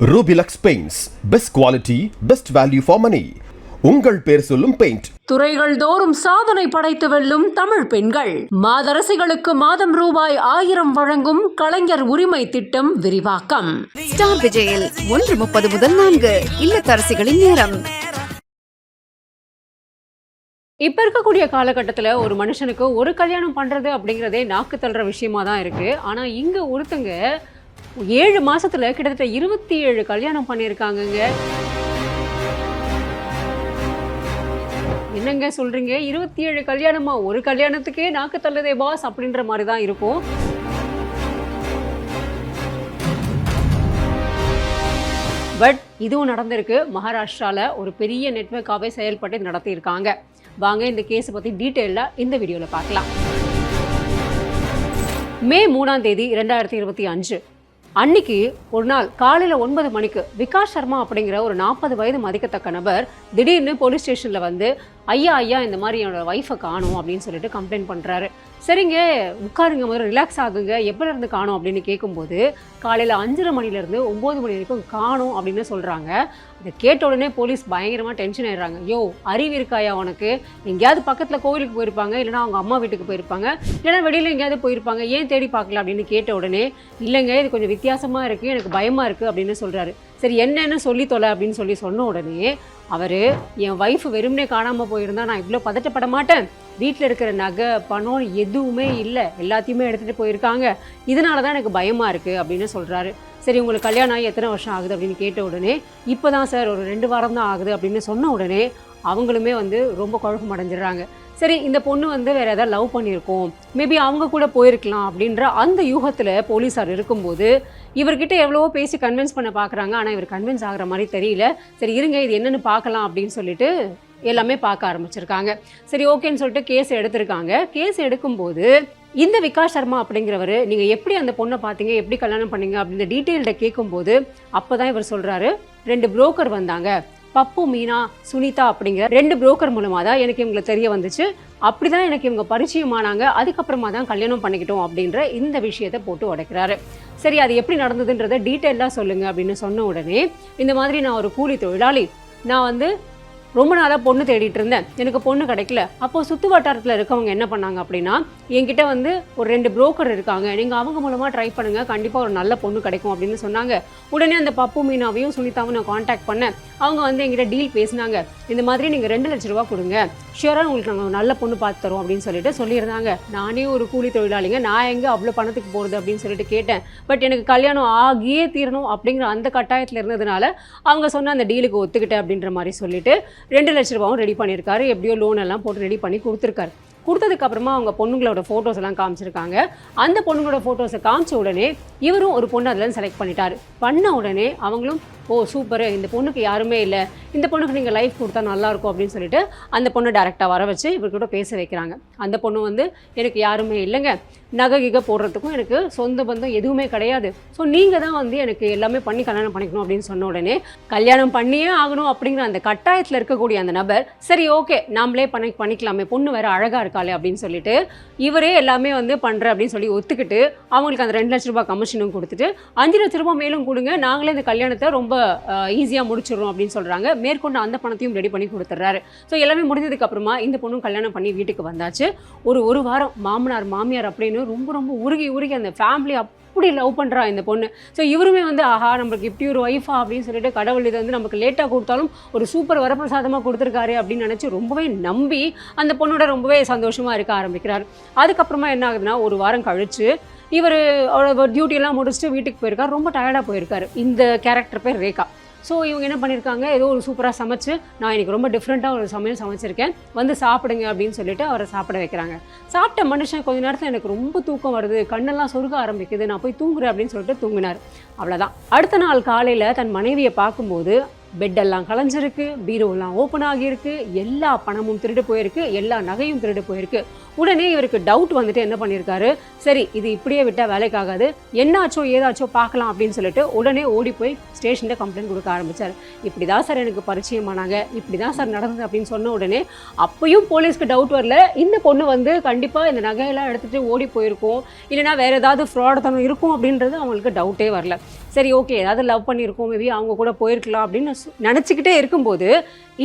Rubilux Paints, best quality, best value for money. உங்கள் பேர் சொல்லும் பெயிண்ட். துறைகள் தோறும் சாதனை படைத்து வெல்லும் தமிழ் பெண்கள். மாதரசிகளுக்கு மாதம் ரூபாய் 1000 வழங்கும் கலைஞர் உரிமை திட்டம் விரிவாக்கம். ஸ்டார் விஜயில் 1:30 முதல் 4 இல்லத்தரசிகளின் நேரம். இப்ப இருக்கக்கூடிய காலகட்டத்தில் ஒரு மனுஷனுக்கு ஒரு கல்யாணம் பண்றது அப்படிங்கிறதே நாக்கு தள்ளுற விஷயமா தான் இருக்கு. ஆனா இங்க ஒருத்தங்க 7 மாசத்துல கிட்டத்தட்ட 27 கல்யாணம் பண்ணியிருக்காங்கங்க. என்னங்க சொல்றீங்க? 27 கல்யாணமா? ஒரு கல்யாணத்துக்கே நாக்கு தள்ளுதே பாஸ் அப்படின்ற மாதிரி தான் இருக்கும். பட் இதுவும் நடந்திருக்கு. மகாராஷ்டிரால ஒரு பெரிய நெட்வொர்க்காகவே செயல்பட்டு நடத்தியிருக்காங்க. வாங்க இந்த கேஸை பற்றி டீட்டெயிலாக இந்த வீடியோவில் பார்க்கலாம். மே 3ஆம் தேதி 2025 அன்னைக்கு ஒரு நாள் காலையில் 9 மணிக்கு விகாஷ் சர்மா அப்படிங்கிற ஒரு 40 வயது மதிக்கத்தக்க நபர் திடீர்னு போலீஸ் ஸ்டேஷனில் வந்து ஐயா இந்த மாதிரி என்னோட ஒய்ஃபை காணும் அப்படின்னு சொல்லிட்டு கம்ப்ளைண்ட் பண்ணுறாரு. சரிங்க, உட்காருங்க, முதல்ல ரிலாக்ஸ் ஆகுங்க, எப்போலேருந்து காணும் அப்படின்னு கேட்கும்போது காலையில் 5:30 மணிலேருந்து 9 மணி வரைக்கும் காணும் அப்படின்னு சொல்கிறாங்க. அதை கேட்ட உடனே போலீஸ் பயங்கரமாக டென்ஷன் ஆயிடுறாங்க. யோ, அறிவு இருக்காயா உனக்கு? எங்கேயாவது பக்கத்தில் கோவிலுக்கு போயிருப்பாங்க, இல்லைனா அவங்க அம்மா வீட்டுக்கு போயிருப்பாங்க, இல்லைனா வெளியில் எங்கேயாவது போயிருப்பாங்க, ஏன் தேடி பார்க்கல அப்படின்னு கேட்ட உடனே இல்லைங்க, இது கொஞ்சம் வித்தியாசமாக இருக்குது, எனக்கு பயமாக இருக்குது அப்படின்னு சொல்கிறாரு. சரி, என்னன்னு சொல்லி தொலை அப்படின்னு சொன்ன உடனே அவர், என் ஒய்ஃப் வெறுமனே காணாமல் போயிருந்தா நான் இவ்வளோ பதட்டப்பட மாட்டேன், வீட்டில் இருக்கிற நகை பணம் எதுவுமே இல்லை, எல்லாத்தையுமே எடுத்துகிட்டு போயிருக்காங்க, இதனால தான் எனக்கு பயமாக இருக்குது அப்படின்னு சொல்கிறாரு. சரி, உங்களுக்கு கல்யாணம் ஆகி எத்தனை வருஷம் ஆகுது அப்படின்னு கேட்ட உடனே இப்போ தான் சார் ஒரு 2 வாரம் தான் ஆகுது அப்படின்னு சொன்ன உடனே அவங்களுமே ரொம்ப குழப்பம் அடைஞ்சிடுறாங்க. சரி, இந்த பொண்ணு வேறு ஏதாவது லவ் பண்ணியிருக்கோம், மேபி அவங்க கூட போயிருக்கலாம் அப்படின்ற அந்த யூகத்தில் போலீஸார் இருக்கும்போது இவர்கிட்ட எவ்வளவோ பேசி கன்வின்ஸ் பண்ண பார்க்குறாங்க. ஆனால் இவர் கன்வின்ஸ் ஆகிற மாதிரி தெரியல. சரி இருங்க, இது என்னென்னு பார்க்கலாம் அப்படின்னு சொல்லிட்டு எல்லாமே பார்க்க ஆரம்பிச்சிருக்காங்க. சரி ஓகேன்னு சொல்லிட்டு கேஸ் எடுத்திருக்காங்க. கேஸ் எடுக்கும்போது இந்த விகாஷ் சர்மா அப்படிங்கிறவர், நீங்கள் எப்படி அந்த பொண்ணை பார்த்தீங்க, எப்படி கல்யாணம் பண்ணீங்க அப்படின்ற டீட்டெயில்ட கேட்கும்போது அப்போ தான் இவர் சொல்கிறாரு, 2 புரோக்கர் வந்தாங்க, பப்பு, மீனா, சுனிதா அப்படிங்கிற 2 புரோக்கர் மூலமாக தான் எனக்கு இவங்களை தெரிய வந்துச்சு, அப்படி தான் எனக்கு இவங்க பரிச்சயமானாங்க, அதுக்கப்புறமா தான் கல்யாணம் பண்ணிக்கிட்டோம் அப்படின்ற இந்த விஷயத்தை போட்டு உடைக்கிறாரு. சரி, அது எப்படி நடந்ததுன்றதை டீட்டெயிலாக சொல்லுங்கள் அப்படின்னு சொன்ன உடனே, இந்த மாதிரி நான் ஒரு கூலி தொழிலாளி, நான் ரொம்ப நாளாக பொண்ணு தேடிட்டு இருந்தேன், எனக்கு பொண்ணு கிடைக்கல. அப்போது சுற்று வட்டாரத்தில் இருக்கவங்க என்ன பண்ணாங்க அப்படின்னா, என்கிட்ட ஒரு 2 புரோக்கர் இருக்காங்க, நீங்கள் அவங்க மூலமாக ட்ரை பண்ணுங்கள், கண்டிப்பாக ஒரு நல்ல பொண்ணு கிடைக்கும் அப்படின்னு சொன்னாங்க. உடனே அந்த பப்பு, மீனாவையும் சுனிதாவும் நான் காண்டாக்ட் பண்ணேன். அவங்க என்கிட்ட டீல் பேசினாங்க, இந்த மாதிரி நீங்கள் 2 லட்ச ரூபா கொடுங்க, ஷியராக உங்களுக்கு நாங்கள் நல்ல பொண்ணு பார்த்து தரோம் அப்படின்னு சொல்லிட்டு சொல்லியிருந்தாங்க. நானே ஒரு கூலி தொழிலாளிங்க, நான் எங்கே அவ்வளோ பணத்துக்கு போகிறது அப்படின்னு சொல்லிட்டு கேட்டேன். பட் எனக்கு கல்யாணம் ஆகியே தீரணும் அப்படிங்கிற அந்த கட்டாயத்தில் இருந்ததுனால அவங்க சொன்ன அந்த டீலுக்கு ஒத்துக்கிட்டேன் அப்படின்ற மாதிரி சொல்லிட்டு 2 லட்ச ரூபாவும் ரெடி பண்ணியிருக்காரு. எப்படியோ லோன் எல்லாம் போட்டு ரெடி பண்ணி கொடுத்துருக்காரு. கொடுத்ததுக்கப்புறமா அவங்க பொண்ணுங்களோட ஃபோட்டோஸ் எல்லாம் காமிச்சிருக்காங்க. அந்த பொண்ணுங்களோட ஃபோட்டோஸை காமிச்ச உடனே இவரும் ஒரு பொண்ணு அதில் செலக்ட் பண்ணிட்டார். பண்ண உடனே அவங்களும், ஓ சூப்பர், இந்த பொண்ணுக்கு யாருமே இல்லை, இந்த பொண்ணுக்கு நீங்கள் லைஃப் கொடுத்தா நல்லாயிருக்கும் அப்படின்னு சொல்லிட்டு அந்த பொண்ணை டேரெக்டாக வர வச்சு இவர்கிட்ட பேச வைக்கிறாங்க. அந்த பொண்ணு எனக்கு யாருமே இல்லைங்க, நகை கிகை போடுறதுக்கும் எனக்கு சொந்த பந்தம் எதுவுமே கிடையாது, ஸோ நீங்கள் தான் எனக்கு எல்லாமே பண்ணி கல்யாணம் பண்ணிக்கணும் அப்படின்னு சொன்ன உடனே கல்யாணம் பண்ணியே ஆகணும் அப்படிங்கிற அந்த கட்டாயத்தில் இருக்கக்கூடிய அந்த நபர், சரி ஓகே நாமளே பண்ணிக்கலாமே, பொண்ணு வேறு அழகாக இருக்காளே அப்படின்னு சொல்லிட்டு இவரே எல்லாமே பண்ணுறேன் அப்படின்னு சொல்லி ஒத்துக்கிட்டு அவங்களுக்கு அந்த 2 லட்ச ரூபாய் கமிஷனும் கொடுத்துட்டு 5 லட்ச ரூபாய் மேலும் கொடுங்க, நாங்களே இந்த கல்யாணத்தை ரொம்ப ஈஸியாக முடிச்சிடுறோம் அப்படின்னு சொல்கிறாங்க. மேற்கொண்டு அந்த பணத்தையும் ரெடி பண்ணி கொடுத்துட்றாரு. ஸோ எல்லாமே முடிஞ்சதுக்கு அப்புறமா இந்த பொண்ணும் கல்யாணம் பண்ணி வீட்டுக்கு வந்தாச்சு. ஒரு வாரம் மாமனார் மாமியார் அப்படின்னு ரொம்ப உருகி அந்த ஃபேமிலி அப்படி லவ் பண்ணுறா இந்த பொண்ணு. ஸோ இவருமே ஆஹா நம்மளுக்கு இப்படி ஒரு ஒய்ஃபா அப்படின்னு சொல்லிட்டு கடவுள் இதை நமக்கு லேட்டாக கொடுத்தாலும் ஒரு சூப்பர் வரப்பிரசாதமாக கொடுத்துருக்காரு அப்படின்னு நினச்சி ரொம்பவே நம்பி அந்த பொண்ணோட ரொம்பவே சந்தோஷமாக இருக்க ஆரம்பிக்கிறார். அதுக்கப்புறமா என்ன ஆகுதுன்னா, ஒரு வாரம் கழிச்சு இவர் அவரோட டியூட்டியெல்லாம் முடிச்சுட்டு வீட்டுக்கு போயிருக்கார். ரொம்ப டயர்டாக போயிருக்காரு. இந்த கேரக்டர் பேர் ரேகா. ஸோ இவங்க என்ன பண்ணியிருக்காங்க, ஏதோ ஒரு சூப்பராக சமைச்சு, நான் இன்றைக்கி ரொம்ப டிஃப்ரெண்ட்டாக ஒரு சமையல் சமைச்சிருக்கேன், சாப்பிடுங்க அப்படின்னு சொல்லிட்டு அவரை சாப்பிட வைக்கிறாங்க. சாப்பிட்ட மனுஷன் கொஞ்ச நேரத்தில் எனக்கு ரொம்ப தூக்கம் வருது, கண்ணெல்லாம் சொருக ஆரம்பிக்குது, நான் போய் தூங்குறேன் அப்படின்னு சொல்லிட்டு தூங்கினார். அவ்வளோதான். அடுத்த நாள் காலையில் தன் மனைவியை பார்க்கும்போது பெட்டெல்லாம் கலைஞ்சிருக்கு, பீரோலாம் ஓப்பன் ஆகியிருக்கு, எல்லா பணமும் திருடு போயிருக்கு, எல்லா நகையும் திருடு போயிருக்கு. உடனே இவருக்கு டவுட் என்ன பண்ணியிருக்காரு, சரி இது இப்படியே விட்டால் வேலைக்காகாது, என்னாச்சோ ஏதாச்சோ பார்க்கலாம் அப்படின்னு சொல்லிட்டு உடனே ஓடி போய் ஸ்டேஷனில் கம்ப்ளைண்ட் கொடுக்க ஆரம்பித்தார். இப்படி தான் சார் எனக்கு பரிச்சயமானாங்க, இப்படி தான் சார் நடந்தது அப்படின்னு சொன்ன உடனே அப்பயும் போலீஸ்க்கு டவுட் வரல, இந்த பொண்ணு கண்டிப்பாக இந்த நகையெல்லாம் எடுத்துகிட்டு ஓடி போயிருக்கும், இல்லைனா வேறு ஏதாவது ஃப்ராட் தனம் இருக்கும் அப்படின்றது அவங்களுக்கு டவுட்டே வரல. சரி ஓகே ஏதாவது லவ் பண்ணியிருக்கோம், மேபி அவங்க கூட போயிருக்கலாம் அப்படின்னு நினச்சிக்கிட்டே இருக்கும்போது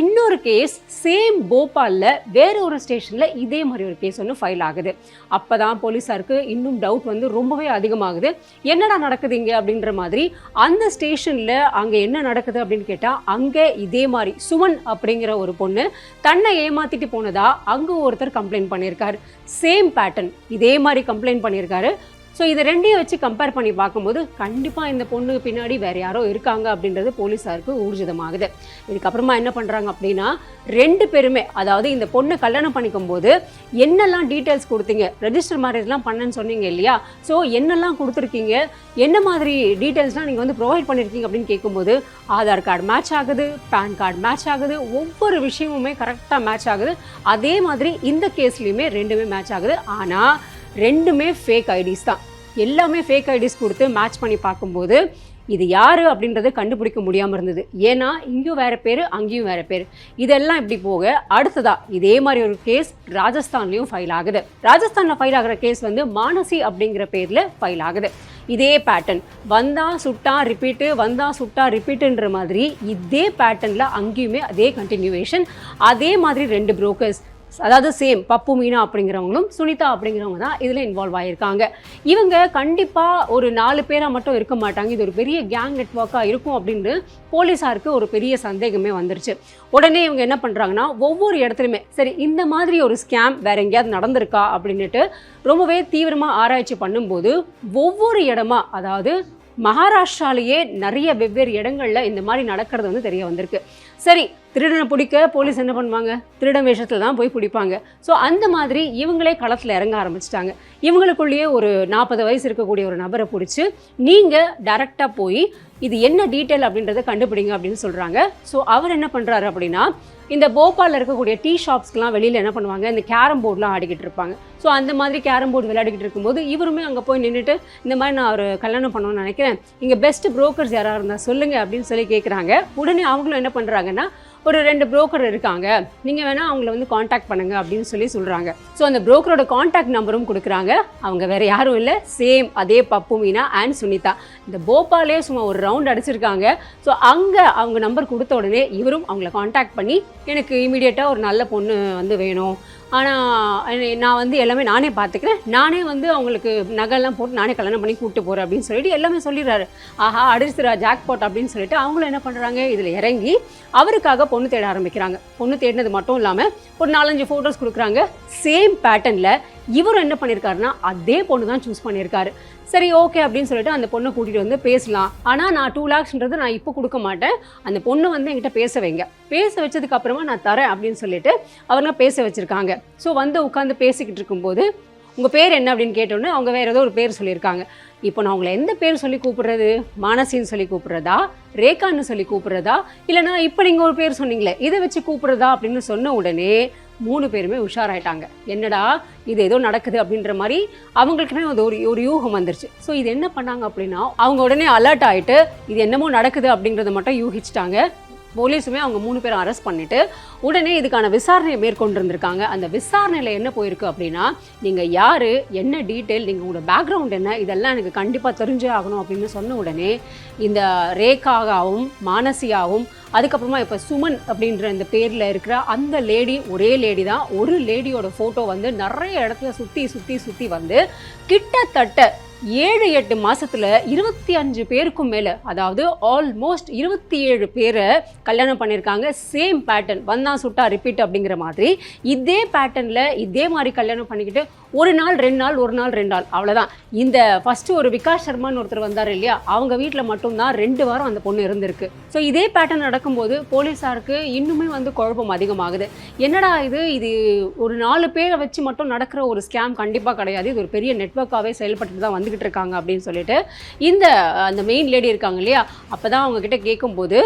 இன்னொரு கேஸ் சேம் போபாலில் வேற ஒரு ஸ்டேஷனில் இதே மாதிரி ஒரு கேஸ் ஒன்று ஃபைல் ஆகுது. அப்போ தான் போலீஸாருக்கு இன்னும் டவுட் வந்து ரொம்பவே அதிகமாகுது. என்னடா நடக்குது இங்கே அப்படின்ற மாதிரி. அந்த ஸ்டேஷனில் அங்கே என்ன நடக்குது அப்படின்னு கேட்டால், அங்கே இதே மாதிரி சுமன் அப்படிங்கிற ஒரு பொண்ணு தன்னை ஏமாத்திட்டு போனதா அங்கே ஒருத்தர் கம்ப்ளைண்ட் பண்ணியிருக்காரு. சேம் பேட்டர்ன் இதே மாதிரி கம்ப்ளைண்ட் பண்ணியிருக்காரு. ஸோ இதை ரெண்டையும் வச்சு கம்பேர் பண்ணி பார்க்கும்போது கண்டிப்பாக இந்த பொண்ணு பின்னாடி வேறு யாரோ இருக்காங்க அப்படின்றது போலீஸாருக்கு ஊர்ஜிதமாகுது. இதுக்கப்புறமா என்ன பண்ணுறாங்க அப்படின்னா, 2 பேருமே, அதாவது இந்த பொண்ணை கல்யாணம் பண்ணிக்கும் போது என்னெல்லாம் டீட்டெயில்ஸ் கொடுத்தீங்க, ரெஜிஸ்டர் மேரேஜ்லாம் பண்ணேன்னு சொன்னீங்க இல்லையா, ஸோ என்னெல்லாம் கொடுத்துருக்கீங்க, என்ன மாதிரி டீட்டெயில்ஸ்லாம் நீங்கள் வந்து ப்ரொவைட் பண்ணியிருக்கீங்க அப்படின்னு கேட்கும்போது ஆதார் கார்டு மேட்ச் ஆகுது, பேன் கார்டு மேட்ச் ஆகுது, ஒவ்வொரு விஷயமுமே கரெக்டாக மேட்ச் ஆகுது. அதே மாதிரி இந்த கேஸ்லேயுமே 2மே மேட்ச் ஆகுது. ஆனால் 2மே ஃபேக் ஐடிஸ் தான். எல்லாமே ஃபேக் ஐடிஸ் கொடுத்து மேட்ச் பண்ணி பார்க்கும்போது இது யார் அப்படின்றத கண்டுபிடிக்க முடியாமல் இருந்தது. ஏன்னா இங்கேயும் வேறு பேர், அங்கேயும் வேறு பேர். இதெல்லாம் இப்படி போக அடுத்ததா இதே மாதிரி ஒரு கேஸ் ராஜஸ்தான்லேயும் ஃபைல் ஆகுது. ராஜஸ்தானில் ஃபைல் ஆகிற கேஸ் வந்து மானசி அப்படிங்கிற பேரில் ஃபைல் ஆகுது. இதே பேட்டர்ன் வந்தா சுட்டா ரிப்பீட்டு, வந்தா சுட்டா ரிப்பீட்டுன்ற மாதிரி இதே பேட்டர்னில் அங்கேயுமே அதே கண்டினியூவேஷன். அதே மாதிரி 2 புரோக்கர்ஸ், அதாவது சேம் பப்பு மீனா அப்படிங்கிறவங்களும் சுனிதா அப்படிங்கிறவங்க தான் இதில் இன்வால்வ் ஆகியிருக்காங்க. இவங்க கண்டிப்பாக ஒரு 4 பேராக மட்டும் இருக்க மாட்டாங்க, இது ஒரு பெரிய கேங் நெட்வொர்க்காக இருக்கும் அப்படின்னு போலீஸாருக்கு ஒரு பெரிய சந்தேகமே வந்துருச்சு. உடனே இவங்க என்ன பண்ணுறாங்கன்னா, ஒவ்வொரு இடத்துலையுமே சரி இந்த மாதிரி ஒரு ஸ்கேம் வேறு எங்கேயாவது நடந்திருக்கா அப்படின்ட்டு ரொம்பவே தீவிரமாக ஆராய்ச்சி பண்ணும்போது ஒவ்வொரு இடமா, அதாவது மகாராஷ்டிராலேயே நிறைய வெவ்வேறு இடங்களில் இந்த மாதிரி நடக்கிறது வந்து தெரிய வந்திருக்கு. சரி, திருடனை பிடிக்க போலீஸ் என்ன பண்ணுவாங்க, திருடன் வேஷத்தில் தான் போய் பிடிப்பாங்க. ஸோ அந்த மாதிரி இவங்களே களத்தில் இறங்க ஆரம்பிச்சிட்டாங்க. இவங்களுக்குள்ளேயே ஒரு 40 வயசு இருக்கக்கூடிய ஒரு நபரை பிடிச்சி நீங்கள் டைரெக்டாக போய் இது என்ன டீட்டெயில் அப்படின்றத கண்டுபிடிங்க அப்படின்னு சொல்கிறாங்க. ஸோ அவர் என்ன பண்ணுறாரு அப்படின்னா, இந்த போபாலில் இருக்கக்கூடிய டீ ஷாப்ஸ்க்கெலாம் வெளியில் என்ன பண்ணுவாங்க, இந்த கேரம் போர்டெலாம் ஆடிக்கிட்டு இருப்பாங்க. ஸோ அந்த மாதிரி கேரம் போர்டு விளையாடிக்கிட்டு இருக்கும்போது இவருமே அங்கே போய் நின்றுட்டு இந்த மாதிரி நான் ஒரு கல்யாணம் பண்ணணும்னு நினைக்கிறேன், இங்கே பெஸ்ட் புரோக்கர்ஸ் யாராக இருந்தால் சொல்லுங்கள் அப்படின்னு சொல்லி கேட்குறாங்க. உடனே அவங்களும் என்ன பண்ணுறாங்கன்னா, ஒரு 2 புரோக்கர் இருக்காங்க, நீங்கள் வேணால் அவங்கள வந்து காண்டாக்ட் பண்ணுங்கள் அப்படின்னு சொல்லி சொல்கிறாங்க. ஸோ அந்த புரோக்கரோட காண்டாக்ட் நம்பரும் கொடுக்குறாங்க. அவங்க வேறு யாரும் இல்லை, சேம் அதே பப்பு மீனா அண்ட் சுனிதா. இந்த போபாலே சும்மா ஒரு ரவுண்ட் அடிச்சிருக்காங்க. ஸோ அங்கே அவங்க நம்பர் கொடுத்த உடனே இவரும் அவங்கள காண்டாக்ட் பண்ணி, எனக்கு இமீடியட்டாக ஒரு நல்ல பொண்ணு வந்து வேணும், ஆனால் நான் வந்து எல்லாமே நானே பார்த்துக்கிறேன், நானே வந்து அவங்களுக்கு நகைலாம் போட்டு நானே கல்யாணம் பண்ணி கூப்பிட்டு போகிறேன் அப்படின்னு சொல்லிட்டு எல்லாமே சொல்லிடுறாரு. ஆஹா அடிச்சுரா ஜாக்பாட் அப்படின்னு சொல்லிட்டு அவங்களும் என்ன பண்ணுறாங்க, இதில் இறங்கி அவருக்காக பொண்ணு தேட ஆரம்பிக்கிறாங்க. பொண்ணு தேடினது மட்டும் இல்லாமல் ஒரு 4-5 ஃபோட்டோஸ் கொடுக்குறாங்க. சேம் பேட்டர்னில் இவரும் என்ன பண்ணியிருக்காருன்னா அதே பொண்ணு தான் சூஸ் பண்ணியிருக்காரு. சரி ஓகே அப்படின்னு சொல்லிட்டு அந்த பொண்ணை கூட்டிகிட்டு வந்து பேசலாம், ஆனால் நான் 2 lakhsன்றது நான் இப்போ கொடுக்க மாட்டேன், அந்த பொண்ணு வந்து என்கிட்ட பேச வைங்க, பேச வச்சதுக்கு அப்புறமா நான் தரேன் அப்படின்னு சொல்லிட்டு அவர்லாம் பேச வச்சுருக்காங்க. ஸோ வந்து உட்காந்து பேசிக்கிட்டு இருக்கும்போது உங்கள் பேர் என்ன அப்படின்னு கேட்டோன்னே அவங்க வேறு ஏதோ ஒரு பேர் சொல்லியிருக்காங்க. இப்போ நான் உங்களை எந்த பேர் சொல்லி கூப்பிட்றது, மானசின்னு சொல்லி கூப்பிட்றதா, ரேகான்னு சொல்லி கூப்பிட்றதா, இல்லைனா இப்போ நீங்கள் ஒரு பேர் சொன்னீங்களே இதை வச்சு கூப்பிட்றதா அப்படின்னு சொன்ன உடனே 3 பேருமே உஷாராயிட்டாங்க. என்னடா இது ஏதோ நடக்குது அப்படின்ற மாதிரி அவங்களுக்குமே ஒரு யூகம் வந்துருச்சு. ஸோ இது என்ன பண்ணாங்க அப்படின்னா, அவங்க உடனே அலர்ட் ஆகிட்டு இது என்னமோ நடக்குது அப்படின்றத மட்டும் யூகிச்சிட்டாங்க. போலீஸுமே அவங்க 3 பேரும் அரெஸ்ட் பண்ணிட்டு உடனே இதுக்கான விசாரணையை மேற்கொண்டிருந்திருக்காங்க. அந்த விசாரணையில் என்ன போயிருக்கு அப்படின்னா, நீங்கள் யார், என்ன டீட்டெயில், நீங்கள் உங்களோட பேக்ரவுண்ட் என்ன, இதெல்லாம் எனக்கு கண்டிப்பாக தெரிஞ்சே ஆகணும் அப்படின்னு சொன்ன உடனே இந்த ரேகாவும் மானசியாவும் அதுக்கப்புறமா இப்போ சுமன் அப்படின்ற இந்த பேரில் இருக்கிற அந்த லேடி, ஒரே லேடி தான், ஒரு லேடியோட ஃபோட்டோ வந்து நிறைய இடத்துல சுற்றி வந்து கிட்டத்தட்ட 7-8 மாசத்துல 25 பேருக்கும் மேல, அதாவது ஆல்மோஸ்ட் 27 பேரை கல்யாணம் பண்ணியிருக்காங்க. சேம் பேட்டர்ன், வந்தா சுட்டா ரிப்பீட் அப்படிங்கிற மாதிரி இதே பேட்டர்னில் இதே மாதிரி கல்யாணம் பண்ணிக்கிட்டு 1 நாள் 2 நாள் 1 நாள் 2 நாள் அவ்வளோதான். இந்த ஃபஸ்ட்டு ஒரு விகாஷ் சர்மான்னு ஒருத்தர் வந்தார் இல்லையா, அவங்க வீட்டில் மட்டும்தான் 2 வாரம் அந்த பொண்ணு இருந்திருக்கு. ஸோ இதே பேட்டர்ன் நடக்கும்போது போலீஸாருக்கு இன்னுமே வந்து குழப்பம் அதிகமாகுது. என்னடா இது ஒரு 4 பேரை வச்சு மட்டும் நடக்கிற ஒரு ஸ்கேம் கண்டிப்பாக கிடையாது, இது ஒரு பெரிய நெட்வொர்க்காகவே செயல்பட்டு தான் வந்துக்கிட்டு இருக்காங்க அப்படின்னு சொல்லிட்டு அந்த மெயின் லேடி இருக்காங்க இல்லையா, அப்போ தான் அவங்க கிட்ட கேட்கும்போது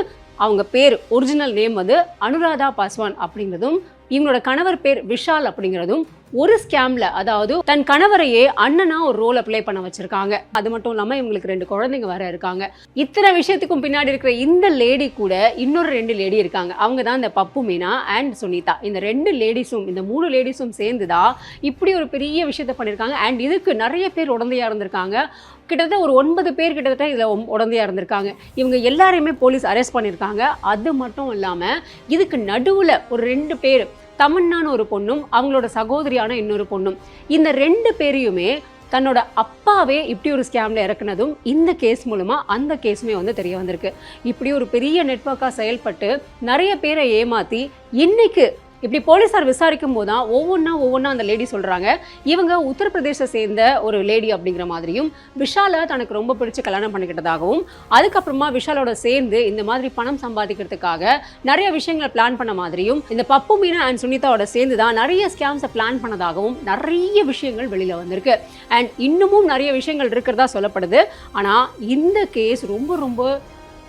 அவங்க பேர் ஒரிஜினல் நேம் வந்து அனுராதா பாஸ்வான் அப்படிங்கிறதும், இவங்களோட கணவர் பேர் விஷால் அப்படிங்கிறதும் ஒரு ஸ்கேம்ல, அதாவது தன் கணவரையே அண்ணனா ஒரு ரோலை ப்ளே பண்ண வச்சிருக்காங்க. அது மட்டும் இல்லாமல் இவங்களுக்கு 2 குழந்தைங்க வேற இருக்காங்க. இத்தனை விஷயத்துக்கும் பின்னாடி இருக்கிற இந்த லேடி கூட இன்னொரு 2 லேடி இருக்காங்க. அவங்க தான் இந்த பப்பு மீனா அண்ட் சுனிதா. இந்த 2 லேடிஸும், இந்த 3 லேடிஸும் சேர்ந்துதான் இப்படி ஒரு பெரிய விஷயத்த பண்ணியிருக்காங்க. அண்ட் இதுக்கு நிறைய பேர் உடந்தையா இருந்திருக்காங்க. கிட்டத்தட்ட ஒரு 9 பேர் கிட்டத்தட்ட இதில் உடந்தையாக இருந்திருக்காங்க. இவங்க எல்லாரையுமே போலீஸ் அரெஸ்ட் பண்ணியிருக்காங்க. அது மட்டும் இல்லாமல் இதுக்கு நடுவில் ஒரு 2 பேர், தமன்னான்னு ஒரு பொண்ணும் அவங்களோட சகோதரியான இன்னொரு பொண்ணும், இந்த 2 பேரையுமே தன்னோட அப்பாவே இப்படி ஒரு ஸ்கேமில் இறக்குனதும் இந்த கேஸ் மூலமாக அந்த கேஸுமே வந்து தெரிய வந்திருக்கு. இப்படி ஒரு பெரிய நெட்வொர்க்காக செயல்பட்டு நிறைய பேரை ஏமாற்றி இன்னைக்கு இப்படி போலீஸார் விசாரிக்கும் போது தான் ஒவ்வொன்றா அந்த லேடி சொல்கிறாங்க, இவங்க உத்தரப்பிரதேச சேர்ந்த ஒரு லேடி அப்படிங்கிற மாதிரியும், விஷாலை தனக்கு ரொம்ப பிடிச்சி கல்யாணம் பண்ணிக்கிட்டதாகவும், அதுக்கப்புறமா விஷாலோட சேர்ந்து இந்த மாதிரி பணம் சம்பாதிக்கிறதுக்காக நிறைய விஷயங்களை பிளான் பண்ண மாதிரியும், இந்த பப்பு மீனா அண்ட் சுனிதாவோட சேர்ந்து தான் நிறைய ஸ்கேம்ஸை பிளான் பண்ணதாகவும் நிறைய விஷயங்கள் வெளியில் வந்திருக்கு. அண்ட் இன்னமும் நிறைய விஷயங்கள் இருக்கிறதா சொல்லப்படுது. ஆனால் இந்த கேஸ் ரொம்ப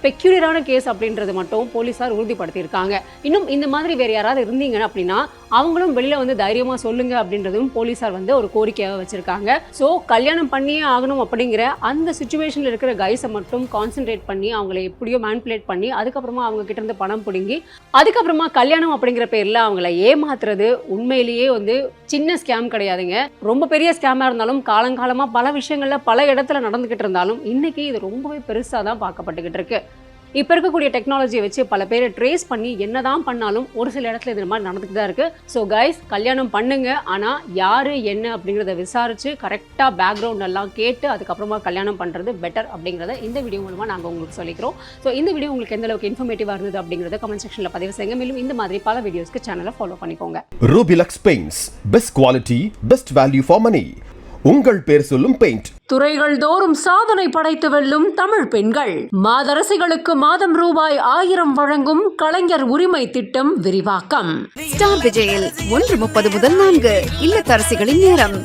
பெக்யூலரான கேஸ் அப்படின்றது மட்டும் போலீஸார் உறுதிப்படுத்தியிருக்காங்க. இன்னும் இந்த மாதிரி வேறு யாராவது இருந்தீங்க அப்படின்னா அவங்களும் வெளியில் வந்து தைரியமாக சொல்லுங்க அப்படின்றதும் போலீஸார் வந்து ஒரு கோரிக்கையாக வச்சுருக்காங்க. ஸோ கல்யாணம் பண்ணியே ஆகணும் அப்படிங்கிற அந்த சுச்சுவேஷனில் இருக்கிற கைஸை மட்டும் கான்சென்ட்ரேட் பண்ணி அவங்களை எப்படியோ மேனிப்புலேட் பண்ணி அதுக்கப்புறமா அவங்க கிட்ட இருந்து பணம் பிடுங்கி அதுக்கப்புறமா கல்யாணம் அப்படிங்கிற பேரில் அவங்கள ஏமாத்துறது உண்மையிலேயே வந்து சின்ன ஸ்கேம் கிடையாதுங்க. ரொம்ப பெரிய ஸ்கேமாக இருந்தாலும் காலங்காலமாக பல விஷயங்களில் பல இடத்துல நடந்துக்கிட்டு இருந்தாலும் இன்னைக்கு இது ரொம்பவே பெருசாக தான் பார்க்கப்பட்டுக்கிட்டு இருக்கு. இப்போ இருக்கக்கூடிய டெக்னாலஜியை வச்சு பல பேரை ட்ரேஸ் பண்ணி என்னதான் பண்ணாலும் ஒரு சில இடத்துல இது மாதிரி நடந்துட்டு தான் இருக்குது. ஸோ கைஸ், கல்யாணம் பண்ணுங்க, ஆனால் யார் என்ன அப்படிங்கிறத விசாரித்து கரெக்டாக பேக்ரவுண்ட் எல்லாம் கேட்டு அதுக்கப்புறமா கல்யாணம் பண்ணுறது பெட்டர் அப்படிங்கிறத இந்த வீடியோ மூலமாக நாங்கள் உங்களுக்கு சொல்லிக்கிறோம். ஸோ இந்த வீடியோ உங்களுக்கு எந்த அளவுக்கு இன்ஃபர்மேட்டிவாக இருந்தது அப்படிங்கிறத கமெண்ட் செக்ஷனில் பதிவு செய்யுங்க. மேலும் இந்த மாதிரி பல வீடியோஸ்க்கு சேனலை ஃபாலோ பண்ணிக்கோங்க. ரூபிலக்ஸ் paints, best quality, best value for money. உங்கள் பேர் சொல்லும் பெயிண்ட். துறைகள் தோறும் சாதனை படைத்து வெல்லும் தமிழ் பெண்கள். மாதரசிகளுக்கு மாதம் ரூபாய் 1000 வழங்கும் கலைஞர் உரிமை திட்டம் விரிவாக்கம். ஸ்டார் விஜயில் 1:30 முதல் 4 இல்லத்தரசிகளின் நேரம்.